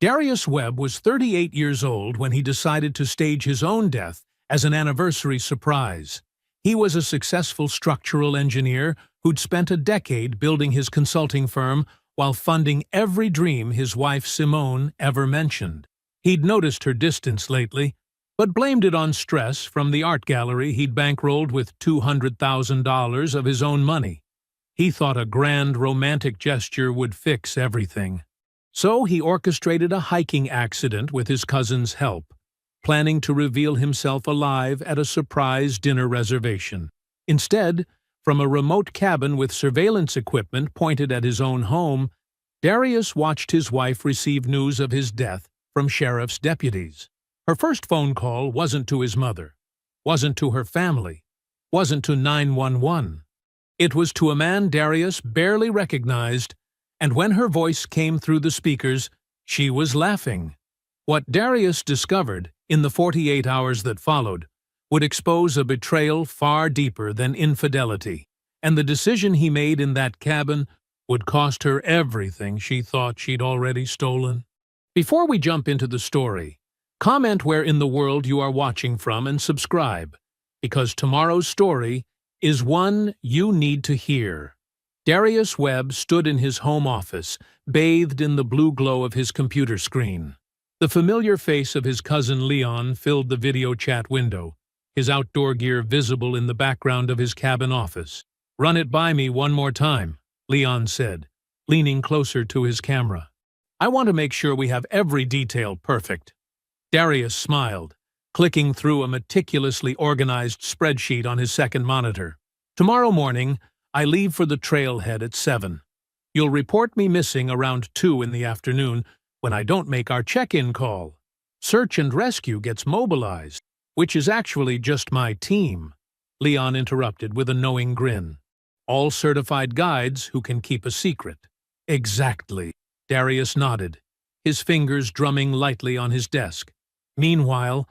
Darius Webb was 38 years old when he decided to stage his own death as an anniversary surprise. He was a successful structural engineer who'd spent a decade building his consulting firm while funding every dream his wife Simone ever mentioned. He'd noticed her distance lately, but blamed it on stress from the art gallery he'd bankrolled with $200,000 of his own money. He thought a grand romantic gesture would fix everything. So he orchestrated a hiking accident with his cousin's help, planning to reveal himself alive at a surprise dinner reservation. Instead, from a remote cabin with surveillance equipment pointed at his own home, Darius watched his wife receive news of his death from sheriff's deputies. Her first phone call wasn't to his mother, wasn't to her family, wasn't to 911. It was to a man Darius barely recognized, and when her voice came through the speakers, she was laughing. What Darius discovered in the 48 hours that followed would expose a betrayal far deeper than infidelity, and the decision he made in that cabin would cost her everything she thought she'd already stolen. Before we jump into the story, comment where in the world you are watching from and subscribe, because tomorrow's story is one you need to hear. Darius Webb stood in his home office, bathed in the blue glow of his computer screen. The familiar face of his cousin Leon filled the video chat window, his outdoor gear visible in the background of his cabin office. "Run it by me one more time," Leon said, leaning closer to his camera. "I want to make sure we have every detail perfect." Darius smiled, clicking through a meticulously organized spreadsheet on his second monitor. "Tomorrow morning, I leave for the trailhead at 7. You'll report me missing around 2 in the afternoon when I don't make our check-in call. Search and rescue gets mobilized, which is actually just my team," Leon interrupted with a knowing grin. "All certified guides who can keep a secret." "Exactly," Darius nodded, his fingers drumming lightly on his desk. "Meanwhile,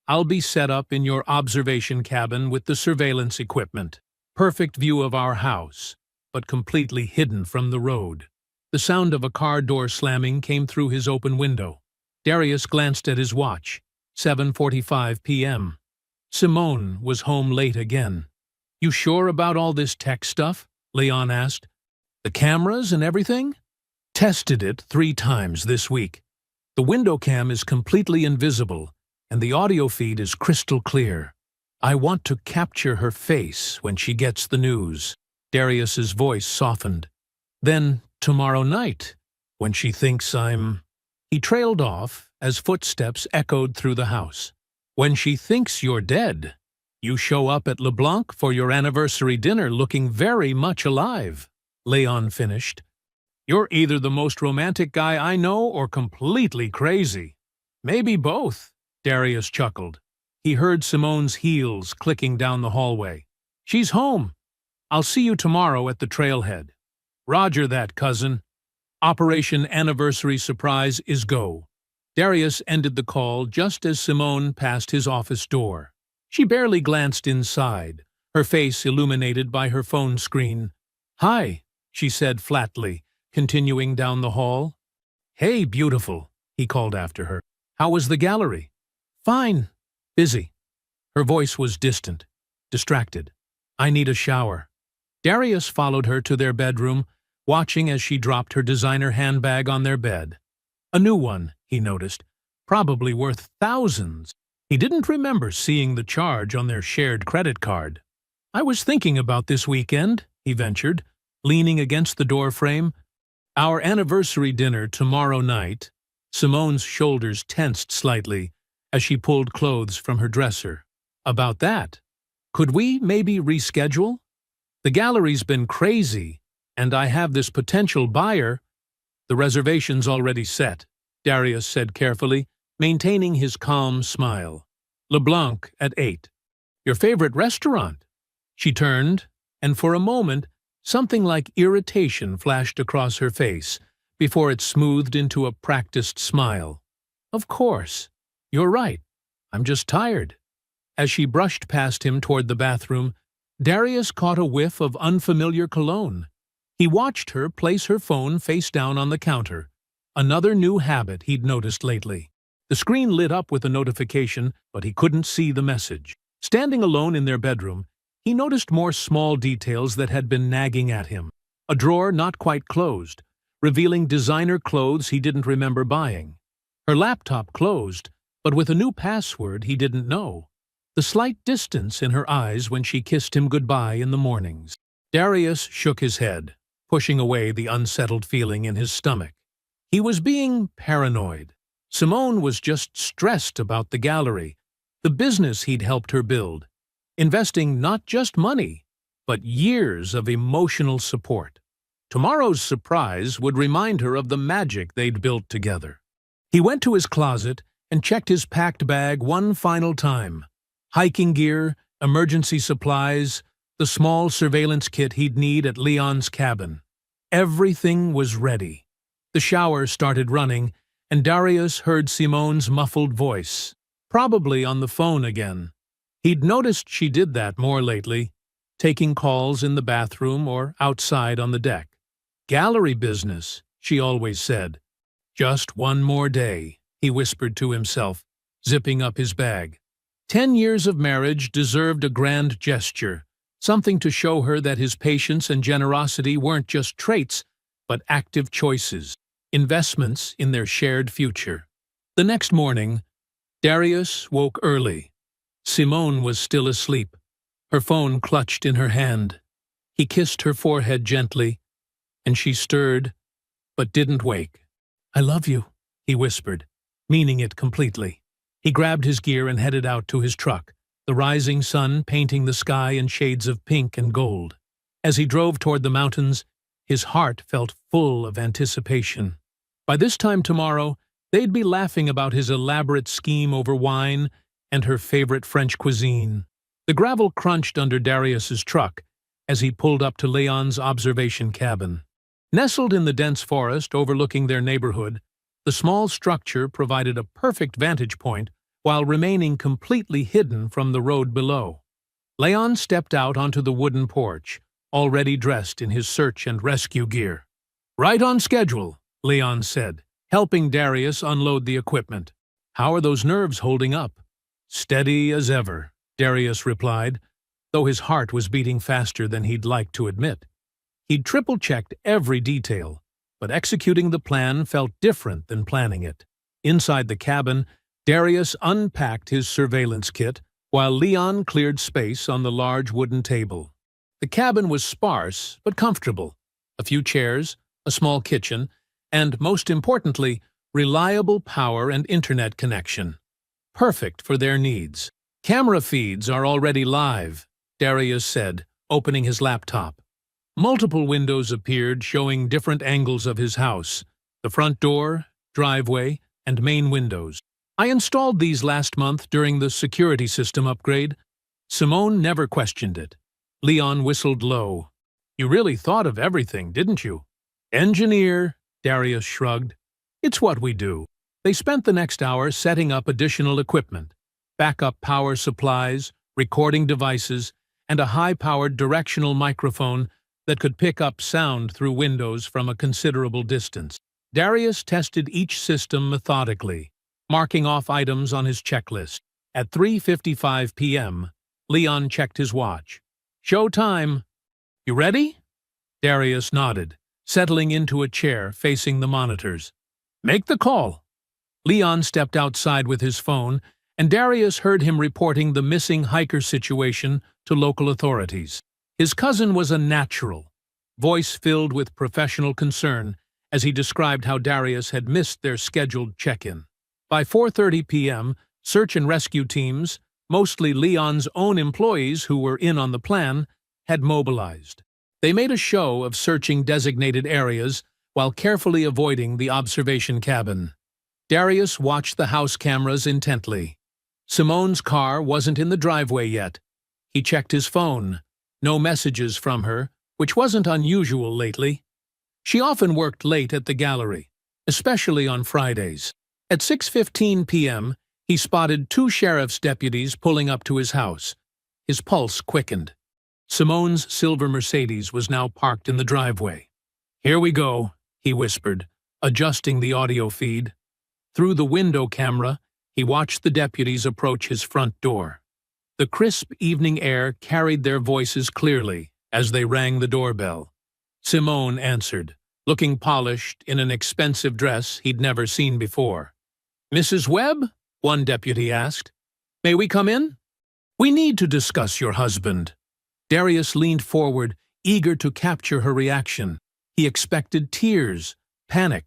I'll be set up in your observation cabin with the surveillance equipment. Perfect view of our house, but completely hidden from the road." The sound of a car door slamming came through his open window. Darius glanced at his watch. 7:45 p.m. Simone was home late again. "You sure about all this tech stuff?" Leon asked. "The cameras and everything?" "Tested it 3 times this week. The window cam is completely invisible, and the audio feed is crystal clear. I want to capture her face when she gets the news." Darius's voice softened. "Then, tomorrow night, when she thinks I'm—" He trailed off as footsteps echoed through the house. "When she thinks you're dead, you show up at LeBlanc for your anniversary dinner looking very much alive," Leon finished. "You're either the most romantic guy I know or completely crazy." "Maybe both," Darius chuckled. He heard Simone's heels clicking down the hallway. "She's home. I'll see you tomorrow at the trailhead." "Roger that, cousin. Operation Anniversary Surprise is go." Darius ended the call just as Simone passed his office door. She barely glanced inside, her face illuminated by her phone screen. "Hi," she said flatly, continuing down the hall. "Hey, beautiful," he called after her. "How was the gallery?" "Fine. Busy." Her voice was distant, distracted. "I need a shower." Darius followed her to their bedroom, watching as she dropped her designer handbag on their bed. A new one, he noticed, probably worth thousands. He didn't remember seeing the charge on their shared credit card. "I was thinking about this weekend," he ventured, leaning against the doorframe. "Our anniversary dinner tomorrow night." Simone's shoulders tensed slightly as she pulled clothes from her dresser. "About that, could we maybe reschedule? The gallery's been crazy, and I have this potential buyer." "The reservation's already set," Darius said carefully, maintaining his calm smile. "LeBlanc at 8. Your favorite restaurant?" She turned, and for a moment, something like irritation flashed across her face before it smoothed into a practiced smile. "Of course. You're right. I'm just tired." As she brushed past him toward the bathroom, Darius caught a whiff of unfamiliar cologne. He watched her place her phone face down on the counter, another new habit he'd noticed lately. The screen lit up with a notification, but he couldn't see the message. Standing alone in their bedroom, he noticed more small details that had been nagging at him. A drawer not quite closed, revealing designer clothes he didn't remember buying. Her laptop closed, but with a new password he didn't know. The slight distance in her eyes when she kissed him goodbye in the mornings. Darius shook his head, pushing away the unsettled feeling in his stomach. He was being paranoid. Simone was just stressed about the gallery, the business he'd helped her build, investing not just money, but years of emotional support. Tomorrow's surprise would remind her of the magic they'd built together. He went to his closet and checked his packed bag one final time. Hiking gear, emergency supplies, the small surveillance kit he'd need at Leon's cabin. Everything was ready. The shower started running, and Darius heard Simone's muffled voice, probably on the phone again. He'd noticed she did that more lately, taking calls in the bathroom or outside on the deck. Gallery business, she always said. Just one more day, he whispered to himself, zipping up his bag. 10 years of marriage deserved a grand gesture, something to show her that his patience and generosity weren't just traits, but active choices, investments in their shared future. The next morning, Darius woke early. Simone was still asleep, her phone clutched in her hand. He kissed her forehead gently, and she stirred, but didn't wake. "I love you," he whispered, meaning it completely. He grabbed his gear and headed out to his truck, the rising sun painting the sky in shades of pink and gold. As he drove toward the mountains, his heart felt full of anticipation. By this time tomorrow, they'd be laughing about his elaborate scheme over wine and her favorite French cuisine. The gravel crunched under Darius's truck as he pulled up to Leon's observation cabin. Nestled in the dense forest overlooking their neighborhood, the small structure provided a perfect vantage point while remaining completely hidden from the road below. Leon stepped out onto the wooden porch, already dressed in his search and rescue gear. "Right on schedule," Leon said, helping Darius unload the equipment. "How are those nerves holding up?" "Steady as ever," Darius replied, though his heart was beating faster than he'd like to admit. He'd triple-checked every detail, but executing the plan felt different than planning it. Inside the cabin, Darius unpacked his surveillance kit, while Leon cleared space on the large wooden table. The cabin was sparse but comfortable. A few chairs, a small kitchen, and, most importantly, reliable power and internet connection. Perfect for their needs. "Camera feeds are already live," Darius said, opening his laptop. Multiple windows appeared showing different angles of his house, the front door, driveway, and main windows. "I installed these last month during the security system upgrade." Simone never questioned it. Leon whistled low. "You really thought of everything, didn't you?" "Engineer," Darius shrugged. "It's what we do." They spent the next hour setting up additional equipment, backup power supplies, recording devices, and a high-powered directional microphone that could pick up sound through windows from a considerable distance. Darius tested each system methodically, marking off items on his checklist. At 3:55 p.m., Leon checked his watch. "Show time." "You ready?" Darius nodded, settling into a chair facing the monitors. "Make the call." Leon stepped outside with his phone, and Darius heard him reporting the missing hiker situation to local authorities. His cousin was a natural, voice filled with professional concern as he described how Darius had missed their scheduled check-in. By 4:30 p.m., search and rescue teams, mostly Leon's own employees who were in on the plan, had mobilized. They made a show of searching designated areas while carefully avoiding the observation cabin. Darius watched the house cameras intently. Simone's car wasn't in the driveway yet. He checked his phone. No messages from her, which wasn't unusual lately. She often worked late at the gallery, especially on Fridays. At 6:15 p.m., he spotted 2 sheriff's deputies pulling up to his house. His pulse quickened. Simone's silver Mercedes was now parked in the driveway. "Here we go," he whispered, adjusting the audio feed. Through the window camera, he watched the deputies approach his front door. The crisp evening air carried their voices clearly as they rang the doorbell. Simone answered, looking polished in an expensive dress he'd never seen before. "Mrs. Webb?" one deputy asked. "May we come in?" "We need to discuss your husband." Darius leaned forward, eager to capture her reaction. He expected tears, panic,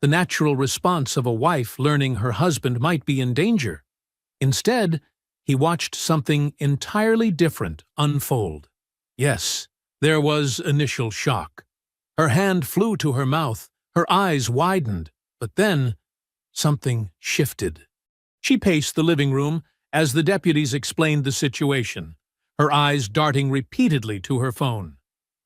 the natural response of a wife learning her husband might be in danger. Instead, he watched something entirely different unfold. Yes, there was initial shock. Her hand flew to her mouth, her eyes widened, but then something shifted. She paced the living room as the deputies explained the situation, her eyes darting repeatedly to her phone.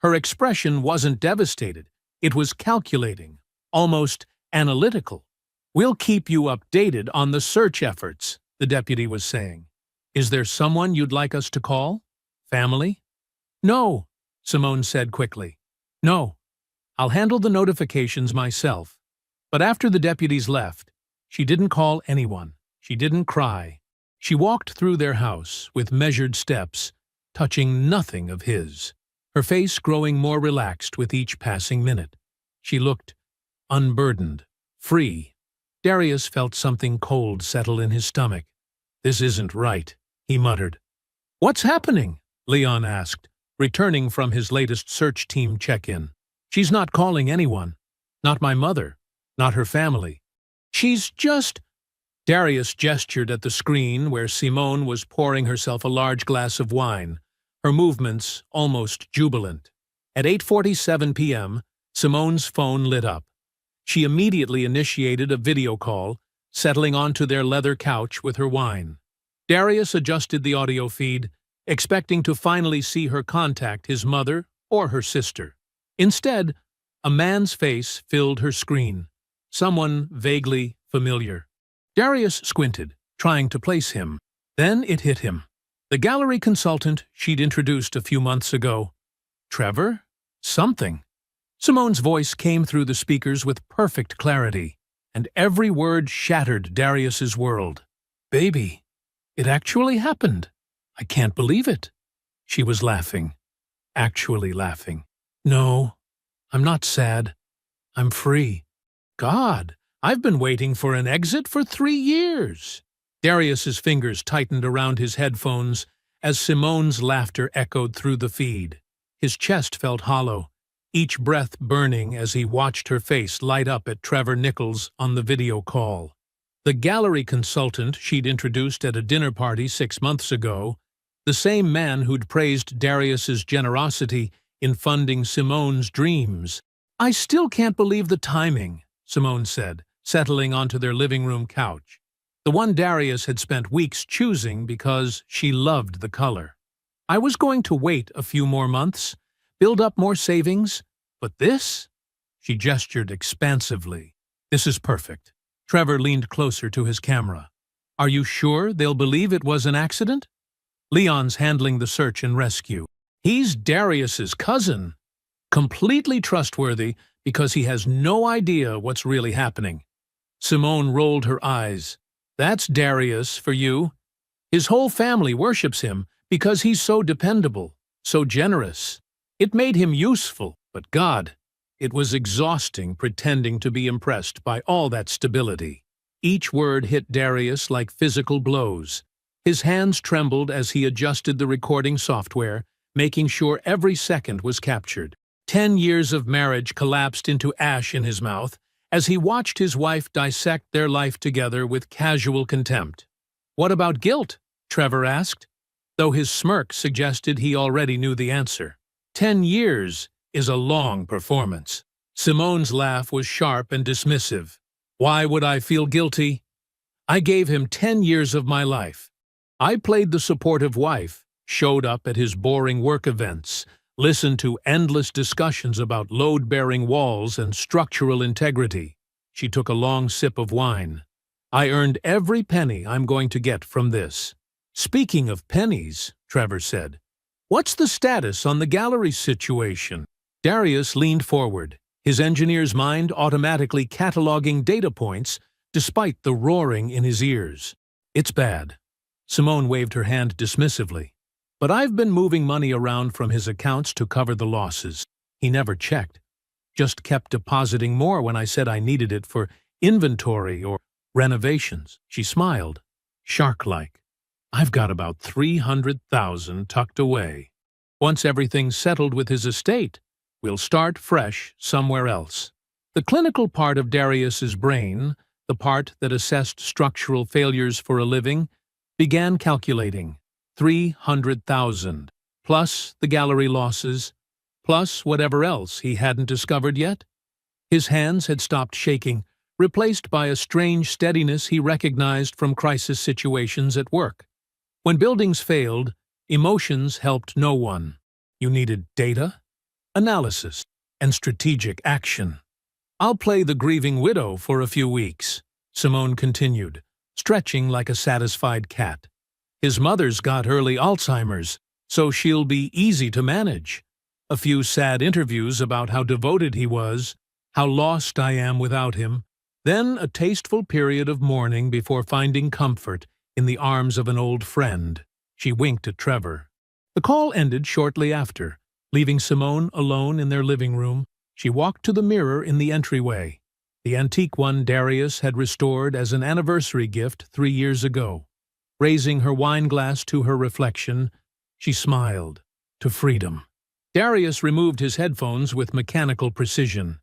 Her expression wasn't devastated, it was calculating, almost analytical. "We'll keep you updated on the search efforts," the deputy was saying. "Is there someone you'd like us to call? Family?" "No," Simone said quickly. "No. I'll handle the notifications myself." But after the deputies left, she didn't call anyone. She didn't cry. She walked through their house with measured steps, touching nothing of his, her face growing more relaxed with each passing minute. She looked unburdened, free. Darius felt something cold settle in his stomach. "This isn't right," he muttered. "What's happening?" Leon asked, returning from his latest search team check-in. "She's not calling anyone. Not my mother. Not her family. She's just—" Darius gestured at the screen where Simone was pouring herself a large glass of wine, her movements almost jubilant. At 8:47 p.m., Simone's phone lit up. She immediately initiated a video call, settling onto their leather couch with her wine. Darius adjusted the audio feed, expecting to finally see her contact his mother or her sister. Instead, a man's face filled her screen, someone vaguely familiar. Darius squinted, trying to place him. Then it hit him. The gallery consultant she'd introduced a few months ago. Trevor? Something. Simone's voice came through the speakers with perfect clarity, and every word shattered Darius's world. "Baby, it actually happened. I can't believe it." She was laughing. Actually laughing. "No, I'm not sad. I'm free. God, I've been waiting for an exit for 3 years." Darius's fingers tightened around his headphones as Simone's laughter echoed through the feed. His chest felt hollow, each breath burning as he watched her face light up at Trevor Nichols on the video call. The gallery consultant she'd introduced at a dinner party 6 months ago, the same man who'd praised Darius's generosity in funding Simone's dreams. "I still can't believe the timing," Simone said, settling onto their living room couch, the one Darius had spent weeks choosing because she loved the color. "I was going to wait a few more months, build up more savings, but this?" She gestured expansively. "This is perfect." Trevor leaned closer to his camera. "Are you sure they'll believe it was an accident?" "Leon's handling the search and rescue. He's Darius's cousin. Completely trustworthy because he has no idea what's really happening." Simone rolled her eyes. "That's Darius for you. His whole family worships him because he's so dependable, so generous. It made him useful, but God, it was exhausting pretending to be impressed by all that stability." Each word hit Darius like physical blows. His hands trembled as he adjusted the recording software, making sure every second was captured. 10 years of marriage collapsed into ash in his mouth as he watched his wife dissect their life together with casual contempt. "What about guilt?" Trevor asked, though his smirk suggested he already knew the answer. 10 years is a long performance. Simone's laugh was sharp and dismissive. "Why would I feel guilty? I gave him 10 years of my life. I played the supportive wife, showed up at his boring work events, listened to endless discussions about load-bearing walls and structural integrity." She took a long sip of wine. "I earned every penny I'm going to get from this." "Speaking of pennies," Trevor said, "what's the status on the gallery situation?" Darius leaned forward, his engineer's mind automatically cataloging data points despite the roaring in his ears. "It's bad." Simone waved her hand dismissively. "But I've been moving money around from his accounts to cover the losses." He never checked, just kept depositing more when I said I needed it for inventory or renovations. She smiled, shark-like. "I've got about 300,000 tucked away. Once everything's settled with his estate, we'll start fresh somewhere else." The clinical part of Darius's brain, the part that assessed structural failures for a living, began calculating. 300,000, plus the gallery losses, plus whatever else he hadn't discovered yet. His hands had stopped shaking, replaced by a strange steadiness he recognized from crisis situations at work. When buildings failed, emotions helped no one. You needed data, analysis, and strategic action. "I'll play the grieving widow for a few weeks," Simone continued, stretching like a satisfied cat. "His mother's got early Alzheimer's, so she'll be easy to manage. A few sad interviews about how devoted he was, how lost I am without him, then a tasteful period of mourning before finding comfort in the arms of an old friend." She winked at Trevor. The call ended shortly after. Leaving Simone alone in their living room, she walked to the mirror in the entryway, the antique one Darius had restored as an anniversary gift 3 years ago. Raising her wine glass to her reflection, she smiled. To freedom. Darius removed his headphones with mechanical precision.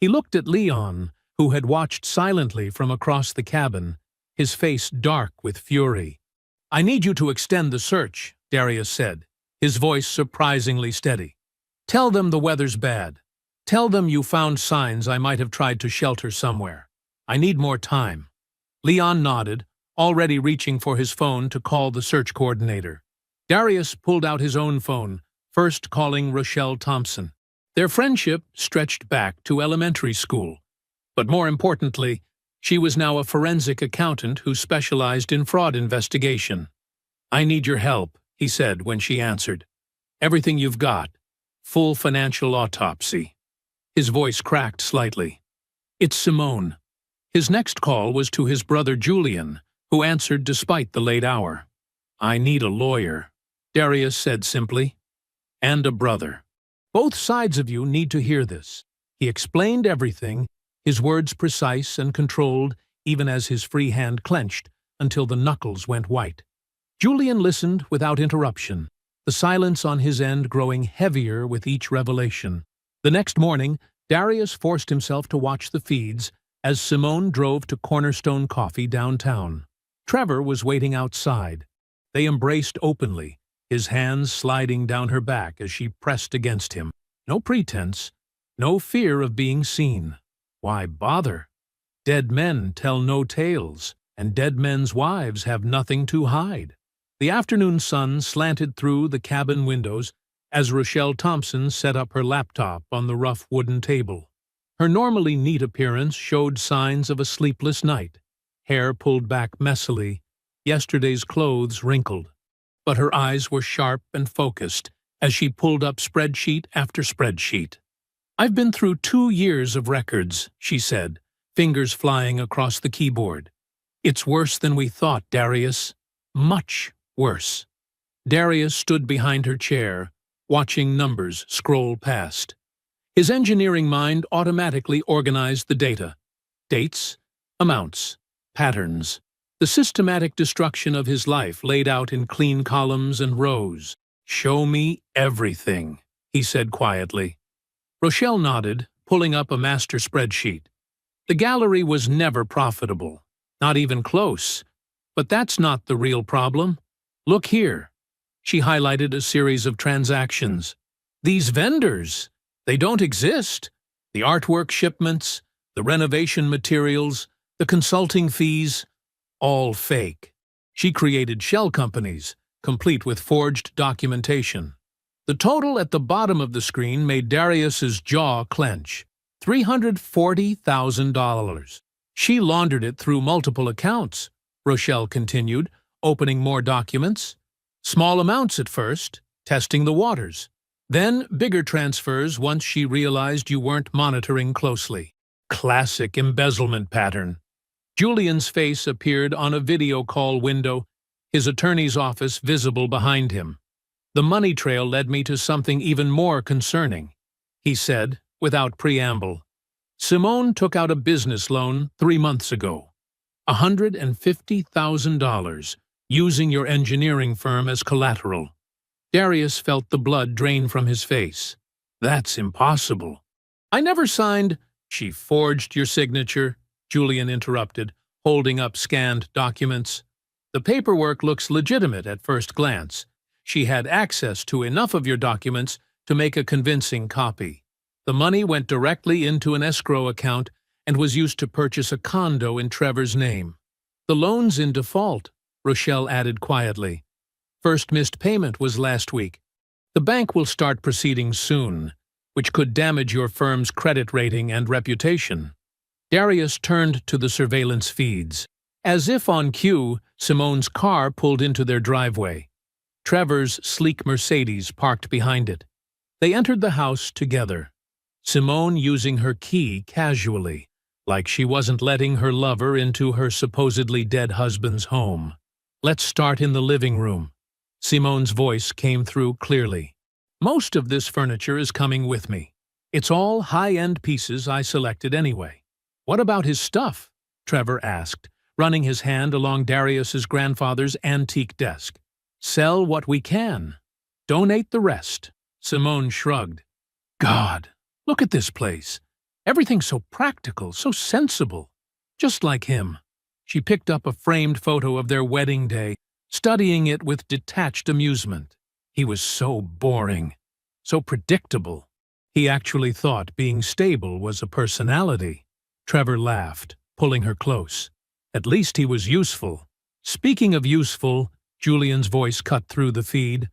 He looked at Leon, who had watched silently from across the cabin, his face dark with fury. "I need you to extend the search," Darius said, his voice surprisingly steady. "Tell them the weather's bad. Tell them you found signs I might have tried to shelter somewhere. I need more time." Leon nodded, already reaching for his phone to call the search coordinator. Darius pulled out his own phone, first calling Rochelle Thompson. Their friendship stretched back to elementary school. But more importantly, she was now a forensic accountant who specialized in fraud investigation. "I need your help," he said when she answered. "Everything you've got. Full financial autopsy." His voice cracked slightly. "It's Simone." His next call was to his brother Julian, who answered despite the late hour. "I need a lawyer," Darius said simply. "And a brother. Both sides of you need to hear this." He explained everything, his words precise and controlled, even as his free hand clenched until the knuckles went white. Julian listened without interruption, the silence on his end growing heavier with each revelation. The next morning, Darius forced himself to watch the feeds as Simone drove to Cornerstone Coffee downtown. Trevor was waiting outside. They embraced openly, his hands sliding down her back as she pressed against him. No pretense, no fear of being seen. Why bother? Dead men tell no tales, and dead men's wives have nothing to hide. The afternoon sun slanted through the cabin windows as Rochelle Thompson set up her laptop on the rough wooden table. Her normally neat appearance showed signs of a sleepless night, hair pulled back messily, yesterday's clothes wrinkled. But her eyes were sharp and focused as she pulled up spreadsheet after spreadsheet. "I've been through 2 years of records," she said, fingers flying across the keyboard. "It's worse than we thought, Darius. Much worse." Darius stood behind her chair, watching numbers scroll past. His engineering mind automatically organized the data. Dates, amounts, patterns. The systematic destruction of his life laid out in clean columns and rows. "Show me everything," he said quietly. Rochelle nodded, pulling up a master spreadsheet. The gallery was never profitable, not even close. But that's not the real problem. Look here. She highlighted a series of transactions. These vendors, they don't exist. The artwork shipments, the renovation materials, the consulting fees, all fake. She created shell companies, complete with forged documentation. The total at the bottom of the screen made Darius's jaw clench. $340,000. She laundered it through multiple accounts, Rochelle continued, opening more documents. Small amounts at first, testing the waters. Then bigger transfers once she realized you weren't monitoring closely. Classic embezzlement pattern. Julian's face appeared on a video call window, his attorney's office visible behind him. The money trail led me to something even more concerning, he said, without preamble. Simone took out a business loan 3 months ago. $150,000, using your engineering firm as collateral. Darius felt the blood drain from his face. That's impossible. I never signed. She forged your signature, Julian interrupted, holding up scanned documents. The paperwork looks legitimate at first glance. She had access to enough of your documents to make a convincing copy. The money went directly into an escrow account and was used to purchase a condo in Trevor's name. The loan's in default, Rochelle added quietly. First missed payment was last week. The bank will start proceedings soon, which could damage your firm's credit rating and reputation. Darius turned to the surveillance feeds. As if on cue, Simone's car pulled into their driveway. Trevor's sleek Mercedes parked behind it. They entered the house together, Simone using her key casually, like she wasn't letting her lover into her supposedly dead husband's home. Let's start in the living room. Simone's voice came through clearly. Most of this furniture is coming with me. It's all high-end pieces I selected anyway. What about his stuff? Trevor asked, running his hand along Darius's grandfather's antique desk. Sell what we can. Donate the rest. Simone shrugged. God, look at this place. Everything's so practical, so sensible. Just like him. She picked up a framed photo of their wedding day, studying it with detached amusement. He was so boring, so predictable. He actually thought being stable was a personality. Trevor laughed, pulling her close. At least he was useful. Speaking of useful, Julian's voice cut through the feed.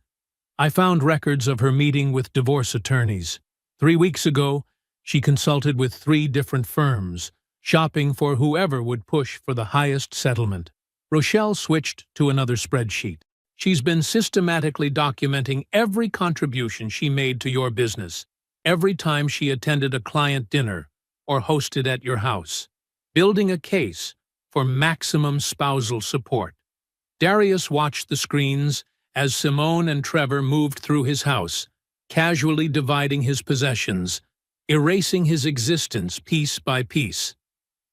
I found records of her meeting with divorce attorneys. 3 weeks ago, she consulted with 3 different firms, shopping for whoever would push for the highest settlement. Rochelle switched to another spreadsheet. She's been systematically documenting every contribution she made to your business, every time she attended a client dinner or hosted at your house, building a case for maximum spousal support. Darius watched the screens as Simone and Trevor moved through his house, casually dividing his possessions, erasing his existence piece by piece.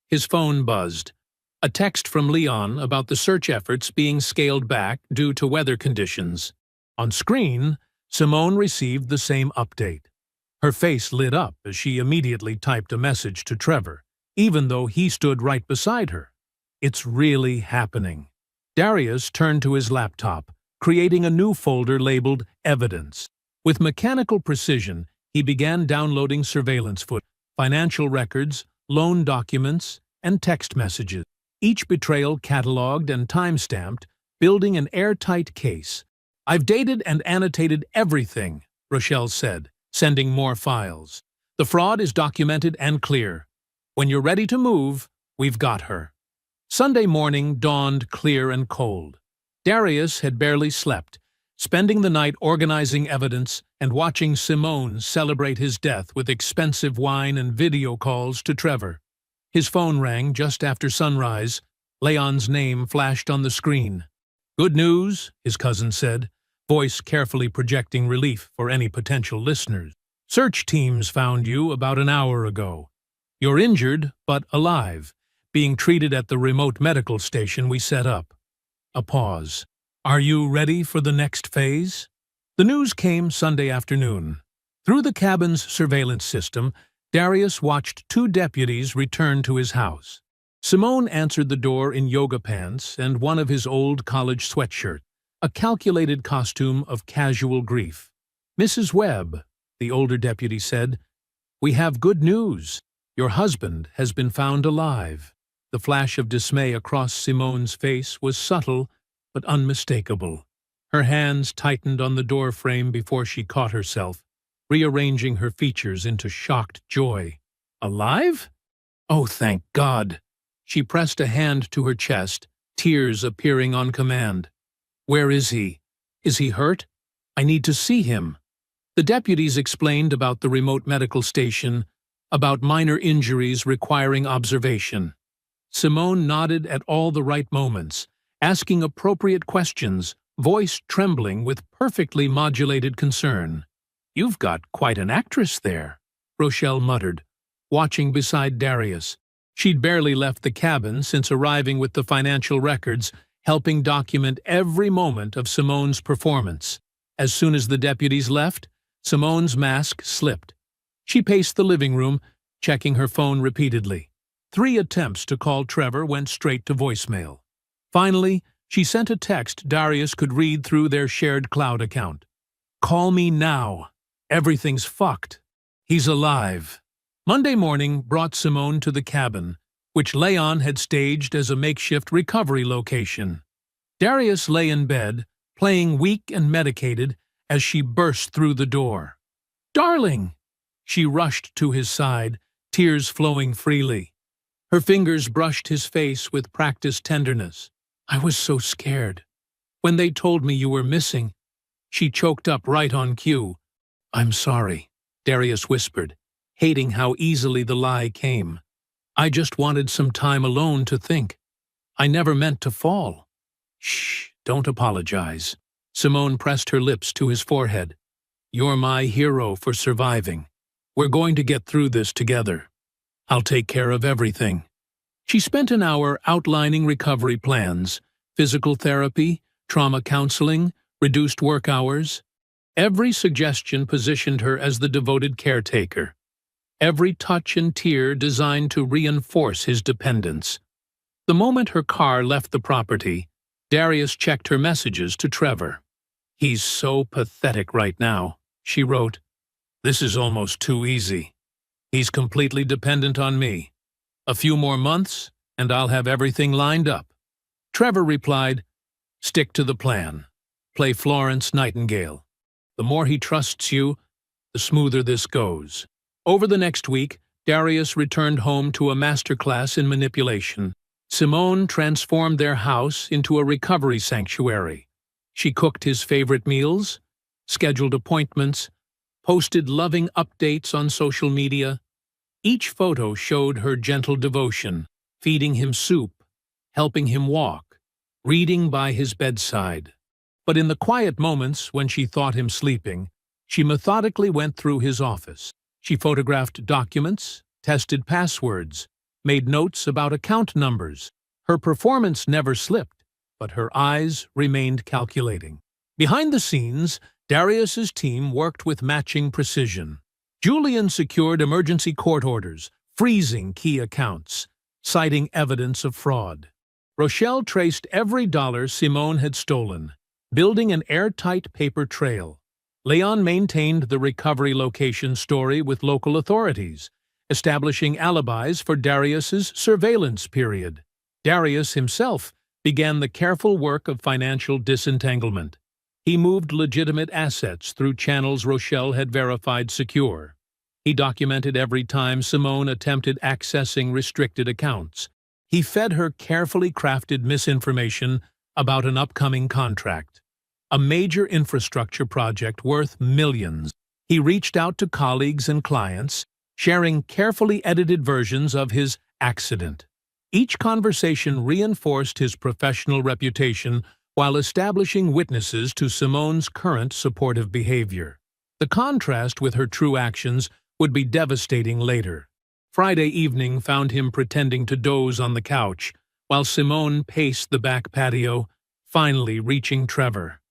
His phone buzzed. A text from Leon about the search efforts being scaled back due to weather conditions. On screen, Simone received the same update. Her face lit up as she immediately typed a message to Trevor, even though he stood right beside her. It's really happening. Darius turned to his laptop, creating a new folder labeled Evidence. With mechanical precision, he began downloading surveillance footage, financial records, loan documents, and text messages. Each betrayal cataloged and time-stamped, building an airtight case. I've dated and annotated everything, Rochelle said, sending more files. The fraud is documented and clear. When you're ready to move, we've got her. Sunday morning dawned clear and cold. Darius had barely slept, spending the night organizing evidence and watching Simone celebrate his death with expensive wine and video calls to Trevor. His phone rang just after sunrise. Leon's name flashed on the screen. Good news, his cousin said, voice carefully projecting relief for any potential listeners. Search teams found you about an hour ago. You're injured, but alive, being treated at the remote medical station we set up. A pause. Are you ready for the next phase? The news came Sunday afternoon. Through the cabin's surveillance system, Darius watched 2 deputies return to his house. Simone answered the door in yoga pants and one of his old college sweatshirts, a calculated costume of casual grief. Mrs. Webb, the older deputy said, we have good news. Your husband has been found alive. The flash of dismay across Simone's face was subtle but unmistakable. Her hands tightened on the door frame before she caught herself, rearranging her features into shocked joy. Alive? Oh, thank God! She pressed a hand to her chest, tears appearing on command. Where is he? Is he hurt? I need to see him. The deputies explained about the remote medical station, about minor injuries requiring observation. Simone nodded at all the right moments, asking appropriate questions, voice trembling with perfectly modulated concern. "You've got quite an actress there," Rochelle muttered, watching beside Darius. She'd barely left the cabin since arriving with the financial records, helping document every moment of Simone's performance. As soon as the deputies left, Simone's mask slipped. She paced the living room, checking her phone repeatedly. 3 attempts to call Trevor went straight to voicemail. Finally, she sent a text Darius could read through their shared cloud account. "Call me now. Everything's fucked. He's alive." Monday morning brought Simone to the cabin, which Leon had staged as a makeshift recovery location. Darius lay in bed, playing weak and medicated, as she burst through the door. "Darling!" She rushed to his side, tears flowing freely. Her fingers brushed his face with practiced tenderness. "I was so scared. When they told me you were missing," she choked up right on cue. "I'm sorry," Darius whispered, hating how easily the lie came. "I just wanted some time alone to think. I never meant to fall." "Shh, don't apologize." Simone pressed her lips to his forehead. "You're my hero for surviving. We're going to get through this together. I'll take care of everything." She spent an hour outlining recovery plans, physical therapy, trauma counseling, reduced work hours. Every suggestion positioned her as the devoted caretaker. Every touch and tear designed to reinforce his dependence. The moment her car left the property, Darius checked her messages to Trevor. "He's so pathetic right now," she wrote. "This is almost too easy. He's completely dependent on me. A few more months, and I'll have everything lined up." Trevor replied, "Stick to the plan. Play Florence Nightingale. The more he trusts you, the smoother this goes." Over the next week, Darius returned home to a masterclass in manipulation. Simone transformed their house into a recovery sanctuary. She cooked his favorite meals, scheduled appointments, posted loving updates on social media. Each photo showed her gentle devotion, feeding him soup, helping him walk, reading by his bedside. But in the quiet moments when she thought him sleeping, she methodically went through his office. She photographed documents, tested passwords, made notes about account numbers. Her performance never slipped, but her eyes remained calculating. Behind the scenes, Darius's team worked with matching precision. Julian secured emergency court orders, freezing key accounts, citing evidence of fraud. Rochelle traced every dollar Simone had stolen, building an airtight paper trail. Leon maintained the recovery location story with local authorities, establishing alibis for Darius's surveillance period. Darius himself began the careful work of financial disentanglement. He moved legitimate assets through channels Rochelle had verified secure. He documented every time Simone attempted accessing restricted accounts. He fed her carefully crafted misinformation about an upcoming contract, a major infrastructure project worth millions. He reached out to colleagues and clients, sharing carefully edited versions of his accident. Each conversation reinforced his professional reputation while establishing witnesses to Simone's current supportive behavior. The contrast with her true actions would be devastating later. Friday evening found him pretending to doze on the couch, while Simone paced the back patio, finally reaching Trevor.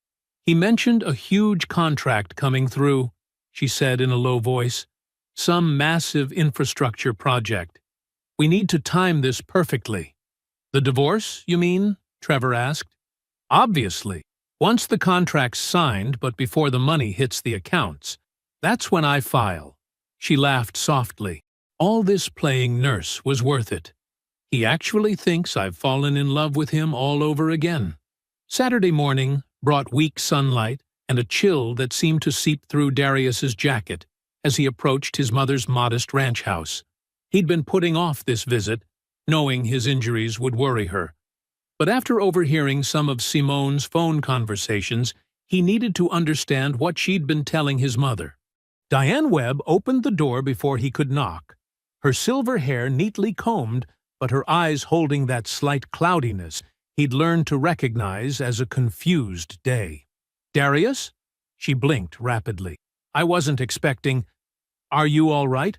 "He mentioned a huge contract coming through," she said in a low voice. "Some massive infrastructure project. We need to time this perfectly." "The divorce, you mean?" Trevor asked. "Obviously. Once the contract's signed, but before the money hits the accounts. That's when I file." She laughed softly. "All this playing nurse was worth it. He actually thinks I've fallen in love with him all over again." Saturday morning brought weak sunlight and a chill that seemed to seep through Darius's jacket as he approached his mother's modest ranch house. He'd been putting off this visit, knowing his injuries would worry her. But after overhearing some of Simone's phone conversations, he needed to understand what she'd been telling his mother. Diane Webb opened the door before he could knock, her silver hair neatly combed, but her eyes holding that slight cloudiness he'd learned to recognize as a confused day. "Darius?" She blinked rapidly. "I wasn't expecting— Are you all right?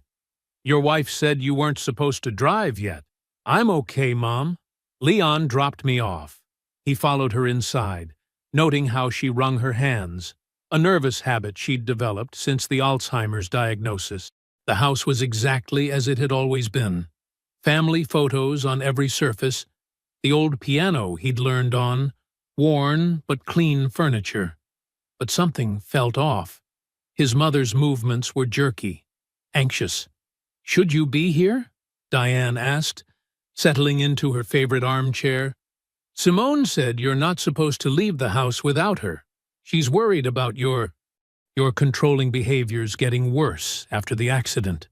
Your wife said you weren't supposed to drive yet." "I'm okay, Mom. Leon dropped me off." He followed her inside, noting how she wrung her hands, a nervous habit she'd developed since the Alzheimer's diagnosis. The house was exactly as it had always been. Family photos on every surface, the old piano he'd learned on, worn but clean furniture. But something felt off. His mother's movements were jerky, anxious. "Should you be here?" Diane asked, settling into her favorite armchair. "Simone said you're not supposed to leave the house without her. She's worried about your controlling behaviors getting worse after the accident."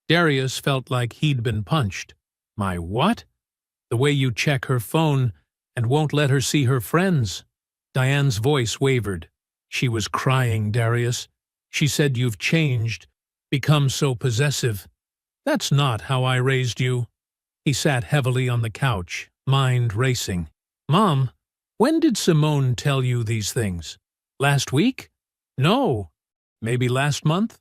Darius felt like he'd been punched. "My what?" "The way you check her phone and won't let her see her friends." Diane's voice wavered. "She was crying, Darius. She said you've changed, become so possessive." "That's not how I raised you." He sat heavily on the couch, mind racing. "Mom, when did Simone tell you these things? Last week?" "No." "Maybe last month?"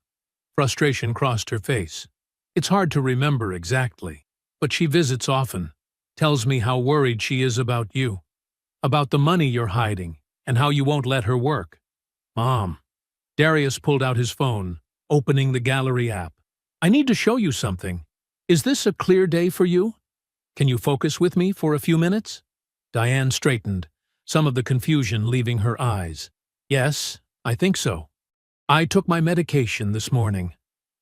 Frustration crossed her face. "It's hard to remember exactly, but she visits often, tells me how worried she is about you, about the money you're hiding, and how you won't let her work." "Mom." Darius pulled out his phone, opening the gallery app. "I need to show you something. Is this a clear day for you? Can you focus with me for a few minutes?" Diane straightened, some of the confusion leaving her eyes. "Yes, I think so. I took my medication this morning.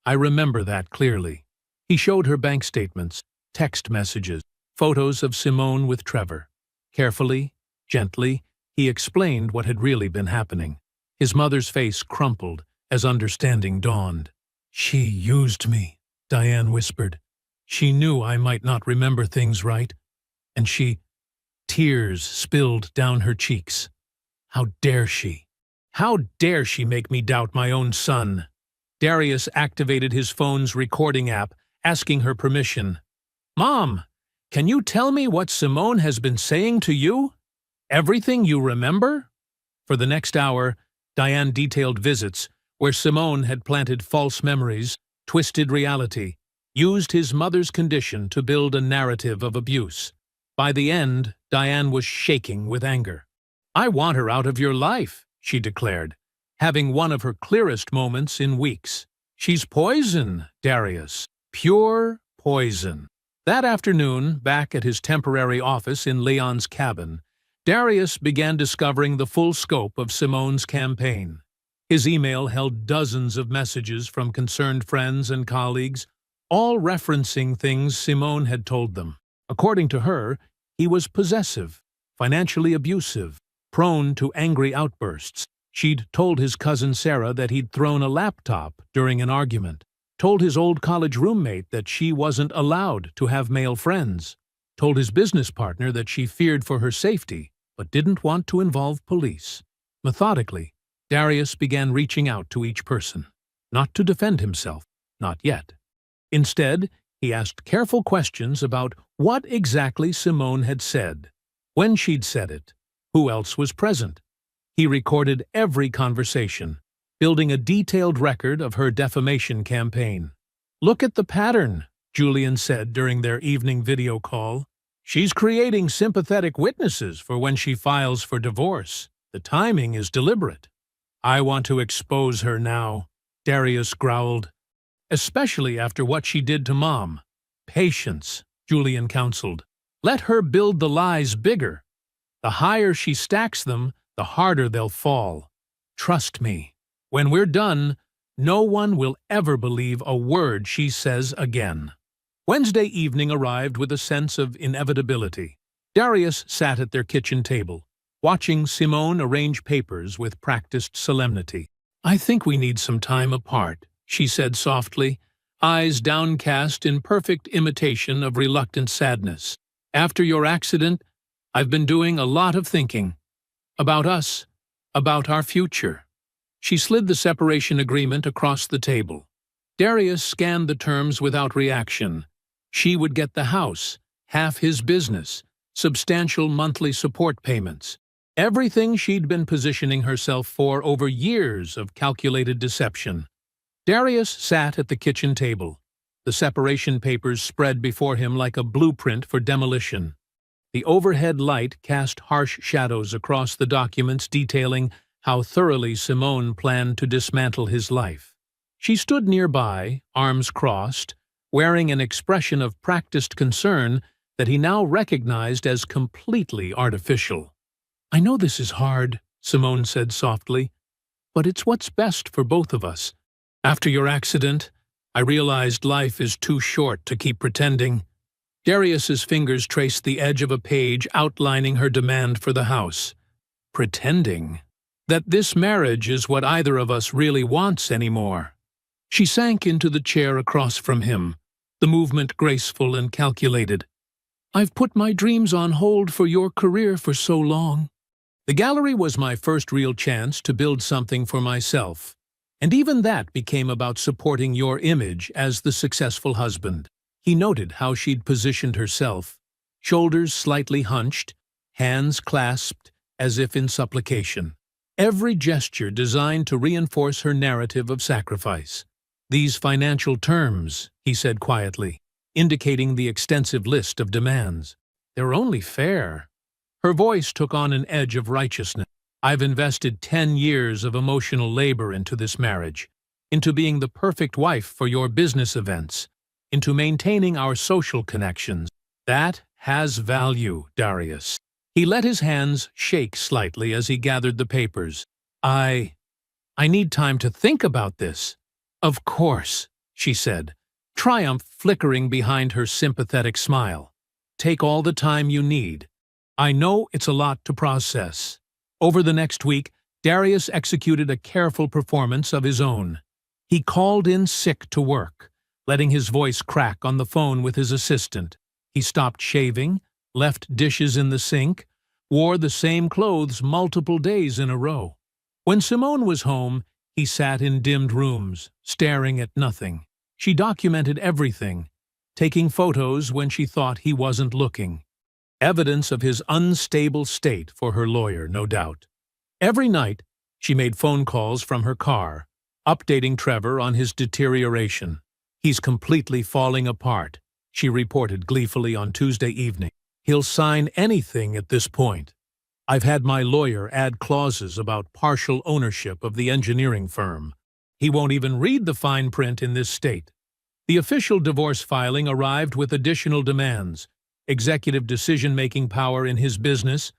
I remember that clearly." He showed her bank statements, text messages, photos of Simone with Trevor. Carefully, gently, he explained what had really been happening. His mother's face crumpled as understanding dawned. "She used me," Diane whispered. "She knew I might not remember things right, and she—" Tears spilled down her cheeks. "How dare she? How dare she make me doubt my own son?" Darius activated his phone's recording app, asking her permission. "Mom, can you tell me what Simone has been saying to you? Everything you remember?" For the next hour, Diane detailed visits where Simone had planted false memories, twisted reality, used his mother's condition to build a narrative of abuse. By the end, Diane was shaking with anger. "I want her out of your life," she declared, having one of her clearest moments in weeks. "She's poison, Darius. Pure poison." That afternoon, back at his temporary office in Leon's cabin, Darius began discovering the full scope of Simone's campaign. His email held dozens of messages from concerned friends and colleagues, all referencing things Simone had told them. According to her, he was possessive, financially abusive, prone to angry outbursts. She'd told his cousin Sarah that he'd thrown a laptop during an argument, told his old college roommate that she wasn't allowed to have male friends, told his business partner that she feared for her safety, but didn't want to involve police. Methodically, Darius began reaching out to each person, not to defend himself, not yet. Instead, he asked careful questions about what exactly Simone had said, when she'd said it, who else was present. He recorded every conversation, building a detailed record of her defamation campaign. "Look at the pattern," Julian said during their evening video call. "She's creating sympathetic witnesses for when she files for divorce. The timing is deliberate." "I want to expose her now," Darius growled. "Especially after what she did to Mom." "Patience," Julian counseled. "Let her build the lies bigger. The higher she stacks them, the harder they'll fall. Trust me, when we're done, no one will ever believe a word she says again." Wednesday evening arrived with a sense of inevitability. Darius sat at their kitchen table, watching Simone arrange papers with practiced solemnity. "I think we need some time apart," she said softly, eyes downcast in perfect imitation of reluctant sadness. "After your accident, I've been doing a lot of thinking. About us, about our future." She slid the separation agreement across the table. Darius scanned the terms without reaction. She would get the house, half his business, substantial monthly support payments. Everything she'd been positioning herself for over years of calculated deception. Darius sat at the kitchen table, the separation papers spread before him like a blueprint for demolition. The overhead light cast harsh shadows across the documents detailing how thoroughly Simone planned to dismantle his life. She stood nearby, arms crossed, wearing an expression of practiced concern that he now recognized as completely artificial. "I know this is hard," Simone said softly, "but it's what's best for both of us. After your accident, I realized life is too short to keep pretending." Darius's fingers traced the edge of a page outlining her demand for the house. Pretending that this marriage is what either of us really wants anymore. She sank into the chair across from him, the movement graceful and calculated. "I've put my dreams on hold for your career for so long. The gallery was my first real chance to build something for myself, and even that became about supporting your image as the successful husband." He noted how she'd positioned herself, shoulders slightly hunched, hands clasped as if in supplication. Every gesture designed to reinforce her narrative of sacrifice. "These financial terms," he said quietly, indicating the extensive list of demands, "they're only fair." Her voice took on an edge of righteousness. "I've invested 10 years of emotional labor into this marriage, into being the perfect wife for your business events, into maintaining our social connections. That has value, Darius." He let his hands shake slightly as he gathered the papers. I need time to think about this." "Of course," she said, triumph flickering behind her sympathetic smile. "Take all the time you need. I know it's a lot to process." Over the next week, Darius executed a careful performance of his own. He called in sick to work, letting his voice crack on the phone with his assistant. He stopped shaving, left dishes in the sink, wore the same clothes multiple days in a row. When Simone was home, he sat in dimmed rooms, staring at nothing. She documented everything, taking photos when she thought he wasn't looking. Evidence of his unstable state for her lawyer, no doubt. Every night, she made phone calls from her car, updating Trevor on his deterioration. "He's completely falling apart," she reported gleefully on Tuesday evening. "He'll sign anything at this point. I've had my lawyer add clauses about partial ownership of the engineering firm. He won't even read the fine print in this state." The official divorce filing arrived with additional demands: executive decision-making power in his business,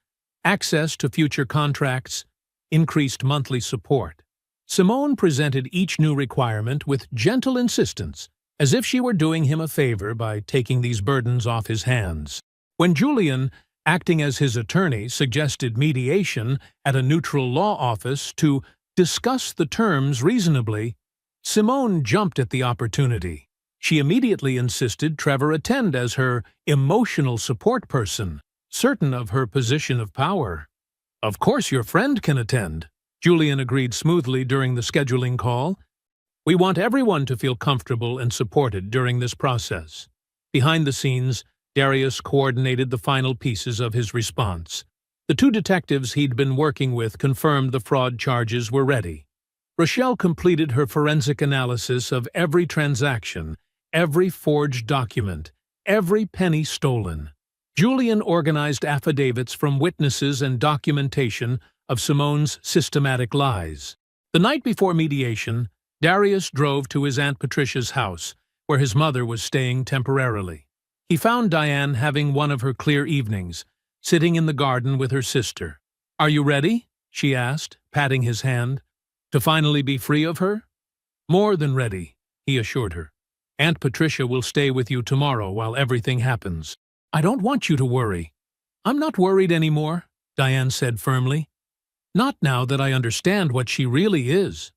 access to future contracts, increased monthly support. Simone presented each new requirement with gentle insistence, as if she were doing him a favor by taking these burdens off his hands. When Julian, acting as his attorney, suggested mediation at a neutral law office to discuss the terms reasonably, Simone jumped at the opportunity. She immediately insisted Trevor attend as her emotional support person, certain of her position of power. "Of course your friend can attend," Julian agreed smoothly during the scheduling call. "We want everyone to feel comfortable and supported during this process." Behind the scenes, Darius coordinated the final pieces of his response. The 2 detectives he'd been working with confirmed the fraud charges were ready. Rochelle completed her forensic analysis of every transaction, every forged document, every penny stolen. Julian organized affidavits from witnesses and documentation of Simone's systematic lies. The night before mediation, Darius drove to his Aunt Patricia's house, where his mother was staying temporarily. He found Diane having one of her clear evenings, sitting in the garden with her sister. "Are you ready?" she asked, patting his hand. "To finally be free of her?" "More than ready," he assured her. "Aunt Patricia will stay with you tomorrow while everything happens." "I don't want you to worry." "I'm not worried anymore," Diane said firmly. "Not now that I understand what she really is."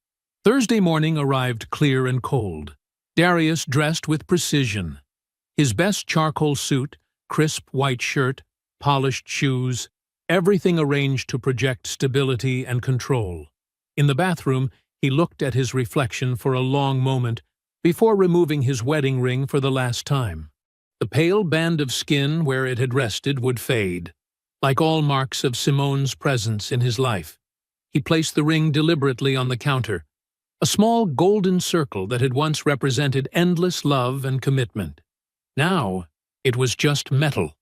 Thursday morning arrived clear and cold. Darius dressed with precision. His best charcoal suit, crisp white shirt, polished shoes, everything arranged to project stability and control. In the bathroom, he looked at his reflection for a long moment before removing his wedding ring for the last time. The pale band of skin where it had rested would fade, like all marks of Simone's presence in his life. He placed the ring deliberately on the counter, a small golden circle that had once represented endless love and commitment. Now, it was just metal,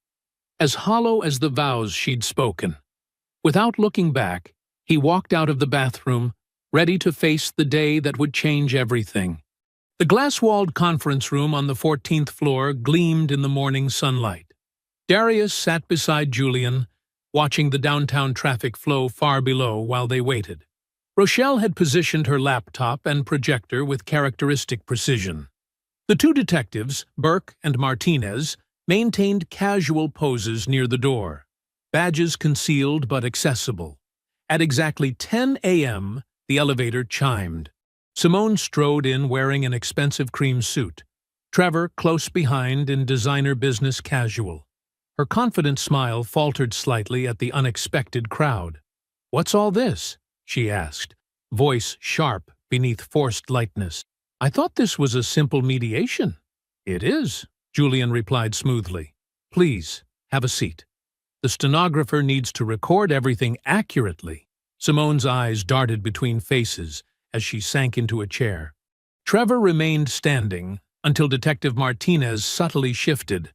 as hollow as the vows she'd spoken. Without looking back, he walked out of the bathroom, ready to face the day that would change everything. The glass-walled conference room on the 14th floor gleamed in the morning sunlight. Darius sat beside Julian, watching the downtown traffic flow far below while they waited. Rochelle had positioned her laptop and projector with characteristic precision. The two detectives, Burke and Martinez, maintained casual poses near the door, badges concealed but accessible. At exactly 10 a.m., the elevator chimed. Simone strode in wearing an expensive cream suit, Trevor close behind in designer business casual. Her confident smile faltered slightly at the unexpected crowd. "What's all this?" she asked, voice sharp beneath forced lightness. "I thought this was a simple mediation." "It is," Julian replied smoothly. "Please, have a seat. The stenographer needs to record everything accurately." Simone's eyes darted between faces as she sank into a chair. Trevor remained standing until Detective Martinez subtly shifted,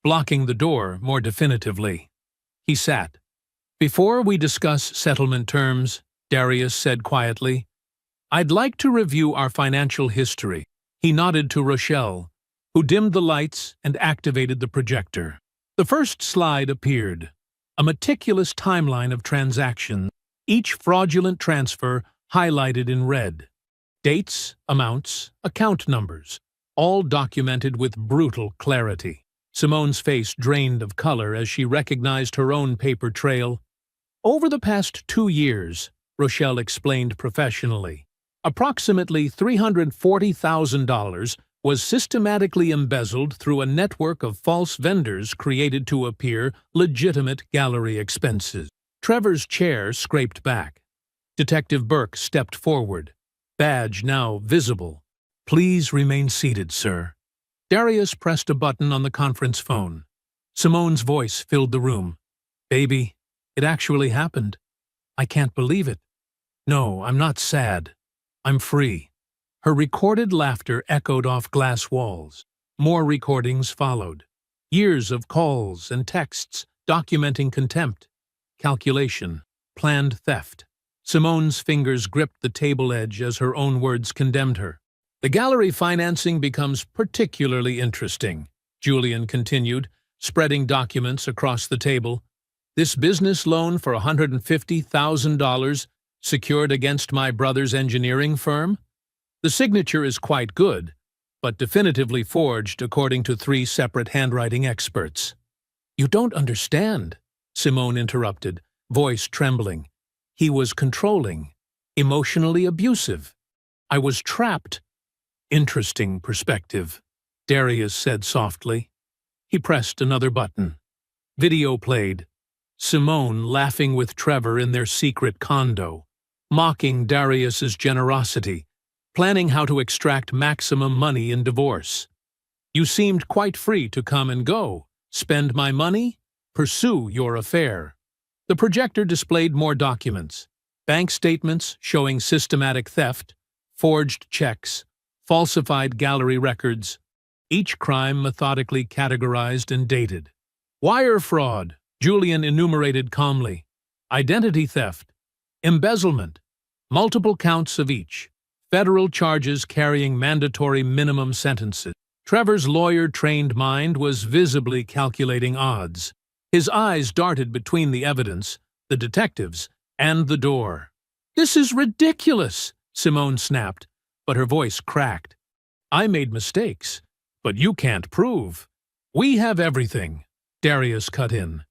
blocking the door more definitively. He sat. "Before we discuss settlement terms," Darius said quietly, "I'd like to review our financial history." He nodded to Rochelle, who dimmed the lights and activated the projector. The first slide appeared, a meticulous timeline of transactions, each fraudulent transfer highlighted in red. Dates, amounts, account numbers, all documented with brutal clarity. Simone's face drained of color as she recognized her own paper trail. "Over the past 2 years," Rochelle explained professionally, "approximately $340,000 was systematically embezzled through a network of false vendors created to appear legitimate gallery expenses." Trevor's chair scraped back. Detective Burke stepped forward, badge now visible. "Please remain seated, sir." Darius pressed a button on the conference phone. Simone's voice filled the room. "Baby, it actually happened. I can't believe it. No, I'm not sad. I'm free." Her recorded laughter echoed off glass walls. More recordings followed. Years of calls and texts documenting contempt, calculation, planned theft. Simone's fingers gripped the table edge as her own words condemned her. "The gallery financing becomes particularly interesting," Julian continued, spreading documents across the table. "This business loan for $150,000 secured against my brother's engineering firm? The signature is quite good, but definitively forged according to 3 separate handwriting experts." "You don't understand," Simone interrupted, voice trembling. "He was controlling, emotionally abusive. I was trapped." "Interesting perspective," Darius said softly. He pressed another button. Video played. Simone laughing with Trevor in their secret condo, mocking Darius's generosity, planning how to extract maximum money in divorce. "You seemed quite free to come and go, spend my money, pursue your affair." The projector displayed more documents, bank statements showing systematic theft, forged checks, falsified gallery records, each crime methodically categorized and dated. "Wire fraud," Julian enumerated calmly, "identity theft, embezzlement, multiple counts of each, federal charges carrying mandatory minimum sentences." Trevor's lawyer-trained mind was visibly calculating odds. His eyes darted between the evidence, the detectives, and the door. "This is ridiculous," Simone snapped, but her voice cracked. "I made mistakes, but you can't prove." "We have everything," Darius cut in,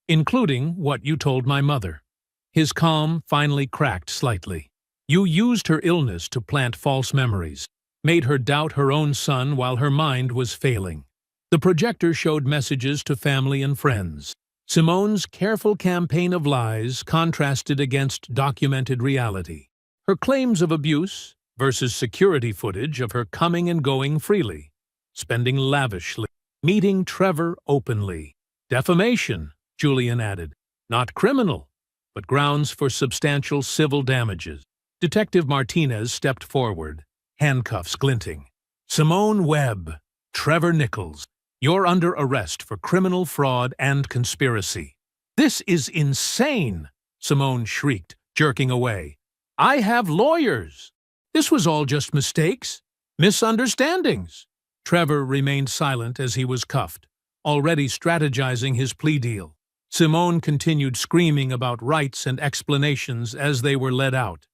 "including what you told my mother." His calm finally cracked slightly. "You used her illness to plant false memories, made her doubt her own son while her mind was failing." The projector showed messages to family and friends. Simone's careful campaign of lies contrasted against documented reality. Her claims of abuse versus security footage of her coming and going freely, spending lavishly, meeting Trevor openly. Defamation, Julian added. Not criminal, but grounds for substantial civil damages. Detective Martinez stepped forward, handcuffs glinting. Simone Webb, Trevor Nichols, you're under arrest for criminal fraud and conspiracy. This is insane, Simone shrieked, jerking away. I have lawyers. This was all just mistakes, misunderstandings. Trevor remained silent as he was cuffed, already strategizing his plea deal. Simone continued screaming about rights and explanations as they were led out.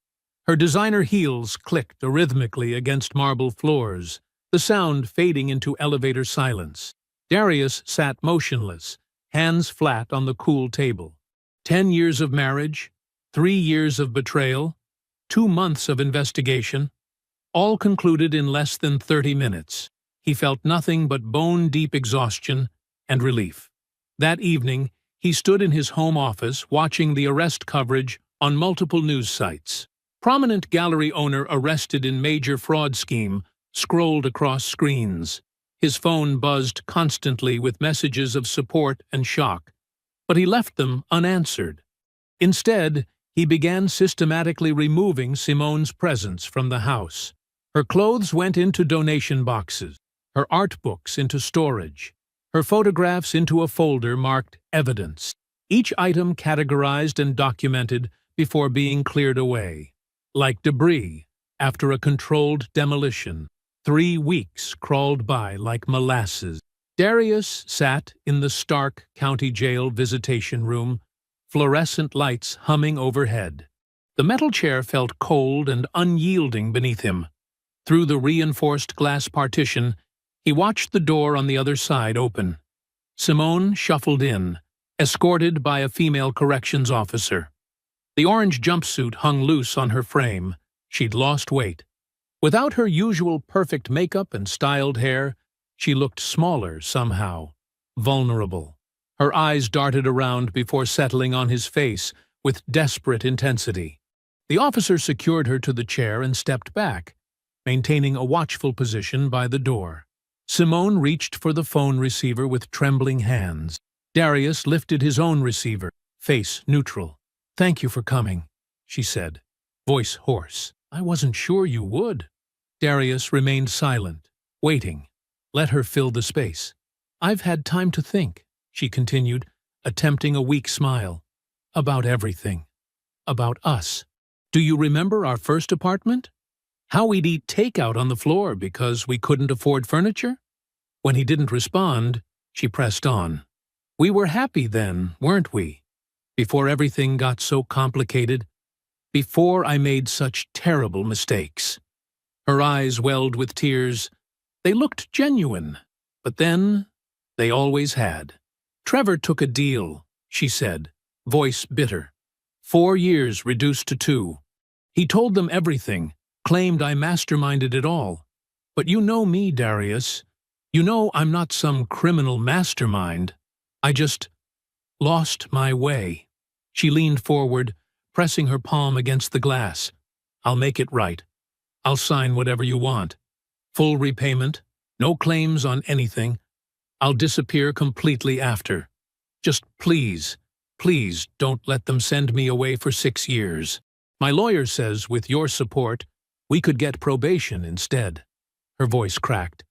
Her designer heels clicked rhythmically against marble floors, the sound fading into elevator silence. Darius sat motionless, hands flat on the cool table. 10 years of marriage, 3 years of betrayal, 2 months of investigation, all concluded in less than 30 minutes. He felt nothing but bone-deep exhaustion and relief. That evening, he stood in his home office watching the arrest coverage on multiple news sites. Prominent gallery owner arrested in major fraud scheme scrolled across screens. His phone buzzed constantly with messages of support and shock, but he left them unanswered. Instead, he began systematically removing Simone's presence from the house. Her clothes went into donation boxes, her art books into storage, her photographs into a folder marked evidence, each item categorized and documented before being cleared away. Like debris after a controlled demolition, 3 weeks crawled by like molasses. Darius sat in the Stark County Jail visitation room, fluorescent lights humming overhead. The metal chair felt cold and unyielding beneath him. Through the reinforced glass partition, he watched the door on the other side open. Simone shuffled in, escorted by a female corrections officer. The orange jumpsuit hung loose on her frame. She'd lost weight. Without her usual perfect makeup and styled hair, she looked smaller somehow, vulnerable. Her eyes darted around before settling on his face with desperate intensity. The officer secured her to the chair and stepped back, maintaining a watchful position by the door. Simone reached for the phone receiver with trembling hands. Darius lifted his own receiver, face neutral. "Thank you for coming," she said, voice hoarse. "I wasn't sure you would." Darius remained silent, waiting. Let her fill the space. "I've had time to think," she continued, attempting a weak smile. "About everything. About us. Do you remember our first apartment? How we'd eat takeout on the floor because we couldn't afford furniture?" When he didn't respond, she pressed on. "We were happy then, weren't we? Before everything got so complicated, before I made such terrible mistakes." Her eyes welled with tears. They looked genuine, but then they always had. "Trevor took a deal," she said, voice bitter. 4 years reduced to 2. He told them everything, claimed I masterminded it all. But you know me, Darius. You know I'm not some criminal mastermind. I just lost my way. She leaned forward, pressing her palm against the glass. "I'll make it right. I'll sign whatever you want. Full repayment, no claims on anything. I'll disappear completely after. Just please, please don't let them send me away for 6 years. My lawyer says with your support, we could get probation instead." Her voice cracked.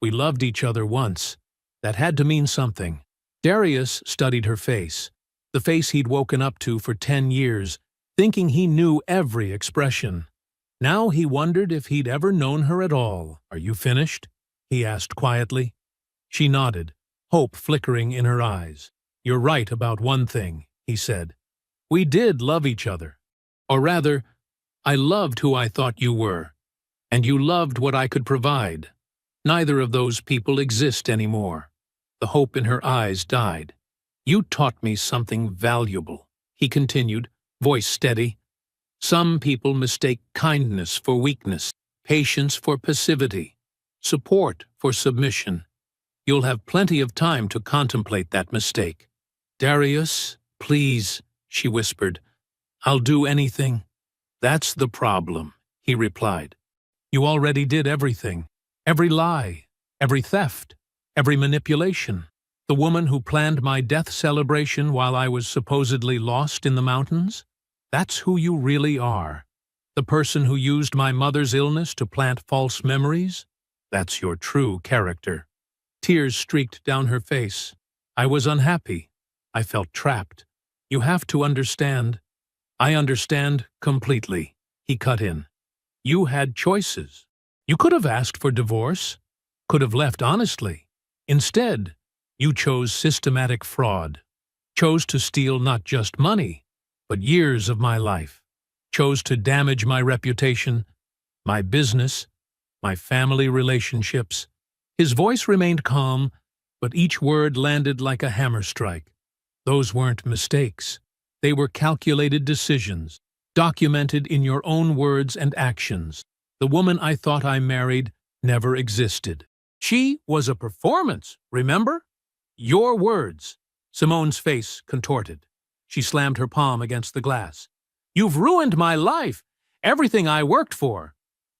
"We loved each other once. That had to mean something." Darius studied her face, the face he'd woken up to for 10 years, thinking he knew every expression. Now he wondered if he'd ever known her at all. "Are you finished?" he asked quietly. She nodded, hope flickering in her eyes. "You're right about one thing," he said. "We did love each other. Or rather, I loved who I thought you were, and you loved what I could provide. Neither of those people exist anymore." The hope in her eyes died. "You taught me something valuable," he continued, voice steady. "Some people mistake kindness for weakness, patience for passivity, support for submission. You'll have plenty of time to contemplate that mistake." "Darius, please," she whispered. "I'll do anything. That's the problem, he replied. You already did everything. Every lie, every theft, every manipulation. The woman who planned my death celebration while I was supposedly lost in the mountains? That's who you really are. The person who used my mother's illness to plant false memories? That's your true character. Tears streaked down her face. I was unhappy. I felt trapped. You have to understand. I understand completely, he cut in. You had choices. You could have asked for divorce, could have left honestly. Instead, you chose systematic fraud, chose to steal not just money, but years of my life, chose to damage my reputation, my business, my family relationships. His voice remained calm, but each word landed like a hammer strike. Those weren't mistakes. They were calculated decisions, documented in your own words and actions. The woman I thought I married never existed. She was a performance, remember? Your words. Simone's face contorted. She slammed her palm against the glass. You've ruined my life, everything I worked for.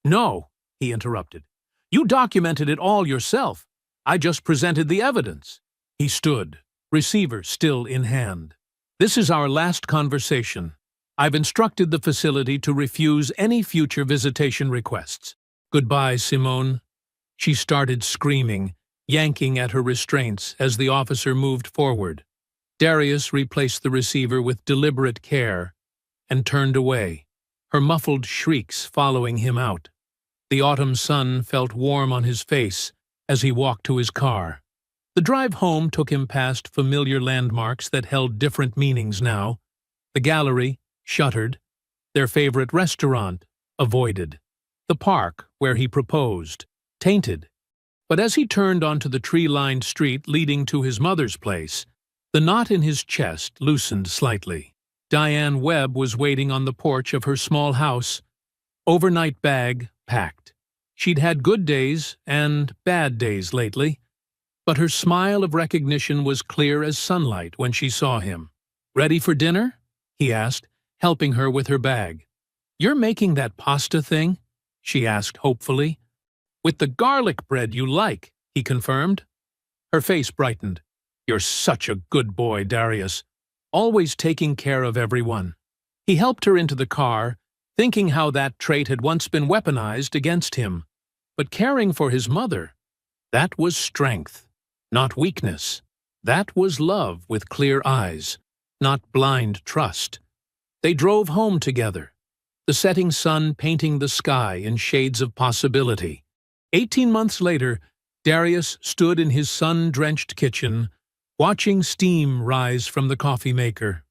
No, he interrupted. You documented it all yourself. I just presented the evidence. He stood, receiver still in hand. This is our last conversation. I've instructed the facility to refuse any future visitation requests. Goodbye, Simone. She started screaming, yanking at her restraints as the officer moved forward. Darius replaced the receiver with deliberate care and turned away, her muffled shrieks following him out. The autumn sun felt warm on his face as he walked to his car. The drive home took him past familiar landmarks that held different meanings now. The gallery, shuttered. Their favorite restaurant, avoided. The park, where he proposed, tainted. But as he turned onto the tree-lined street leading to his mother's place, the knot in his chest loosened slightly. Diane Webb was waiting on the porch of her small house, overnight bag packed. She'd had good days and bad days lately, but her smile of recognition was clear as sunlight when she saw him. "Ready for dinner?" he asked, helping her with her bag. "You're making that pasta thing?" she asked hopefully. "With the garlic bread you like," he confirmed. Her face brightened. "You're such a good boy, Darius. Always taking care of everyone." He helped her into the car, thinking how that trait had once been weaponized against him. But caring for his mother, that was strength. Not weakness. That was love with clear eyes, not blind trust. They drove home together, the setting sun painting the sky in shades of possibility. 18 months later, Darius stood in his sun-drenched kitchen, watching steam rise from the coffee maker.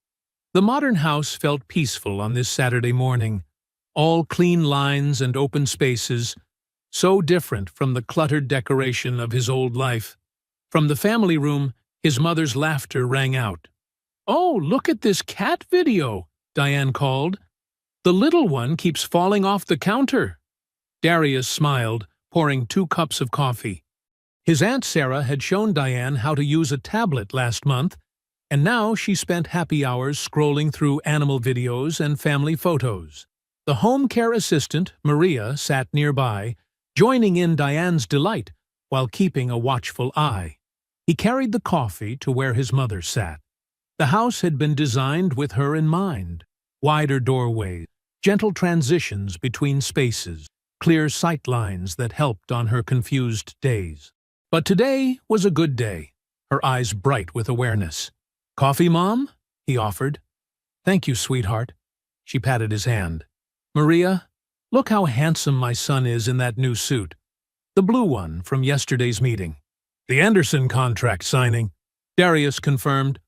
The modern house felt peaceful on this Saturday morning, all clean lines and open spaces, so different from the cluttered decoration of his old life. From the family room, his mother's laughter rang out. "Oh, look at this cat video," Diane called. "The little one keeps falling off the counter." Darius smiled, pouring 2 cups of coffee. His Aunt Sarah had shown Diane how to use a tablet last month, and now she spent happy hours scrolling through animal videos and family photos. The home care assistant, Maria, sat nearby, joining in Diane's delight while keeping a watchful eye. He carried the coffee to where his mother sat. The house had been designed with her in mind. Wider doorways, gentle transitions between spaces, clear sight lines that helped on her confused days. But today was a good day, her eyes bright with awareness. "Coffee, Mom?" he offered. "Thank you, sweetheart." She patted his hand. "Maria, look how handsome my son is in that new suit. The blue one from yesterday's meeting." "The Anderson contract signing," Darius confirmed.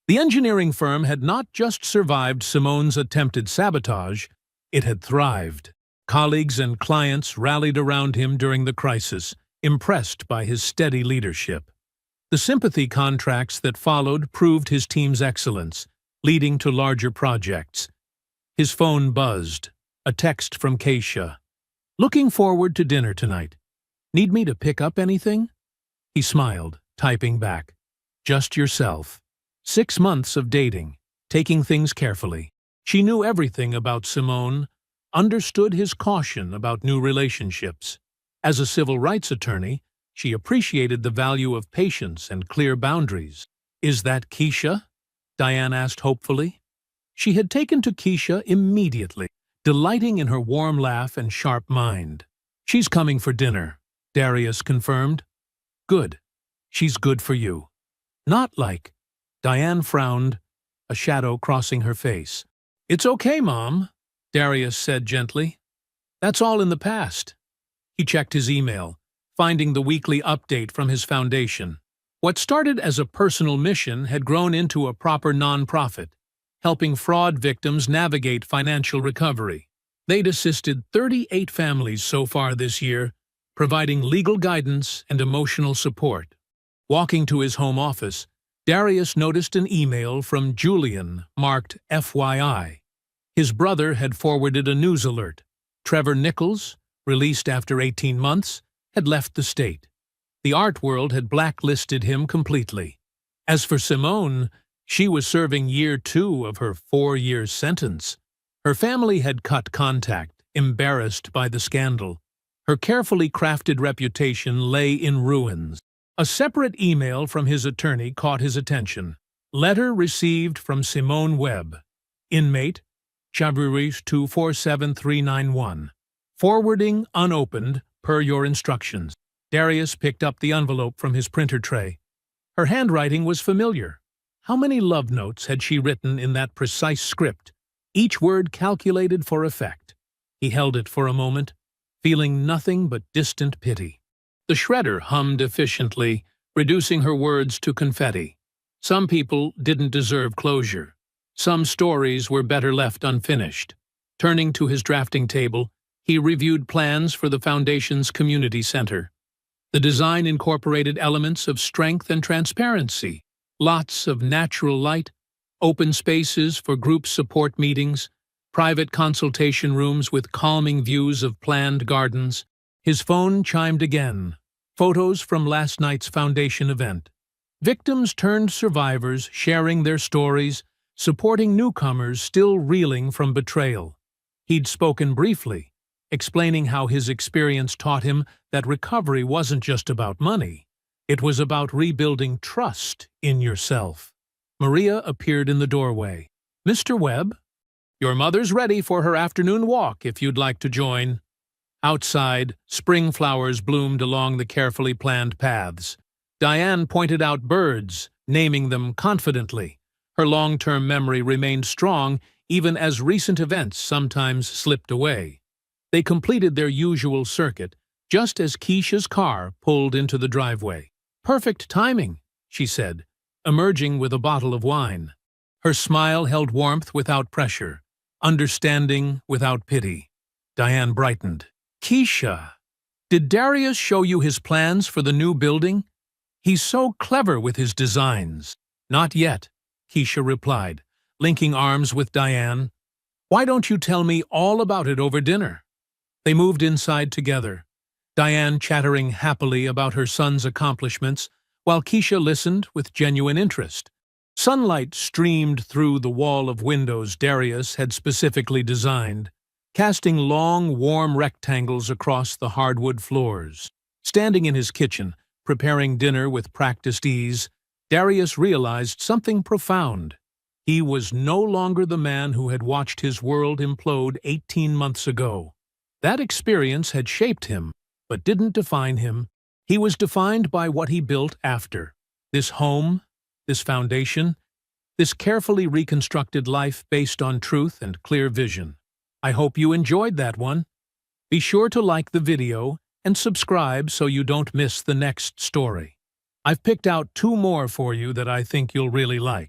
The engineering firm had not just survived Simone's attempted sabotage, it had thrived. Colleagues and clients rallied around him during the crisis, impressed by his steady leadership. The sympathy contracts that followed proved his team's excellence, leading to larger projects. His phone buzzed, a text from Keisha. "Looking forward to dinner tonight. Need me to pick up anything?" He smiled, typing back. "Just yourself." 6 months of dating, taking things carefully. She knew everything about Simone, understood his caution about new relationships. As a civil rights attorney, she appreciated the value of patience and clear boundaries. "Is that Keisha?" Diane asked hopefully. She had taken to Keisha immediately, delighting in her warm laugh and sharp mind. "She's coming for dinner," Darius confirmed. "Good. She's good for you." "Not like—" Diane frowned, a shadow crossing her face. "It's okay, Mom," Darius said gently. "That's all in the past." He checked his email, finding the weekly update from his foundation. What started as a personal mission had grown into a proper nonprofit, helping fraud victims navigate financial recovery. They'd assisted 38 families so far this year, providing legal guidance and emotional support. Walking to his home office, Darius noticed an email from Julian marked FYI. His brother had forwarded a news alert. Trevor Nichols, released after 18 months, had left the state. The art world had blacklisted him completely. As for Simone, she was serving year 2 of her 4-year sentence. Her family had cut contact, embarrassed by the scandal. Her carefully crafted reputation lay in ruins. A separate email from his attorney caught his attention. Letter received from Simone Webb. Inmate, Chavruris 247391. Forwarding unopened, per your instructions. Darius picked up the envelope from his printer tray. Her handwriting was familiar. How many love notes had she written in that precise script, each word calculated for effect? He held it for a moment, feeling nothing but distant pity. The shredder hummed efficiently, reducing her words to confetti. Some people didn't deserve closure. Some stories were better left unfinished. Turning to his drafting table, he reviewed plans for the Foundation's community center. The design incorporated elements of strength and transparency, lots of natural light, open spaces for group support meetings, private consultation rooms with calming views of planned gardens. His phone chimed again. Photos from last night's Foundation event. Victims turned survivors sharing their stories, supporting newcomers still reeling from betrayal. He'd spoken briefly, explaining how his experience taught him that recovery wasn't just about money. It was about rebuilding trust in yourself. Maria appeared in the doorway. "Mr. Webb, your mother's ready for her afternoon walk if you'd like to join." Outside, spring flowers bloomed along the carefully planned paths. Diane pointed out birds, naming them confidently. Her long-term memory remained strong even as recent events sometimes slipped away. They completed their usual circuit, just as Keisha's car pulled into the driveway. "Perfect timing," she said, emerging with a bottle of wine. Her smile held warmth without pressure, understanding without pity. Diane brightened. "Keisha, did Darius show you his plans for the new building? He's so clever with his designs." "Not yet," Keisha replied, linking arms with Diane. "Why don't you tell me all about it over dinner?" They moved inside together, Diane chattering happily about her son's accomplishments, while Keisha listened with genuine interest. Sunlight streamed through the wall of windows Darius had specifically designed, casting long, warm rectangles across the hardwood floors. Standing in his kitchen, preparing dinner with practiced ease, Darius realized something profound. He was no longer the man who had watched his world implode 18 months ago. That experience had shaped him, but didn't define him. He was defined by what he built after. This home, this foundation, this carefully reconstructed life based on truth and clear vision. I hope you enjoyed that one. Be sure to like the video and subscribe so you don't miss the next story. I've picked out 2 more for you that I think you'll really like.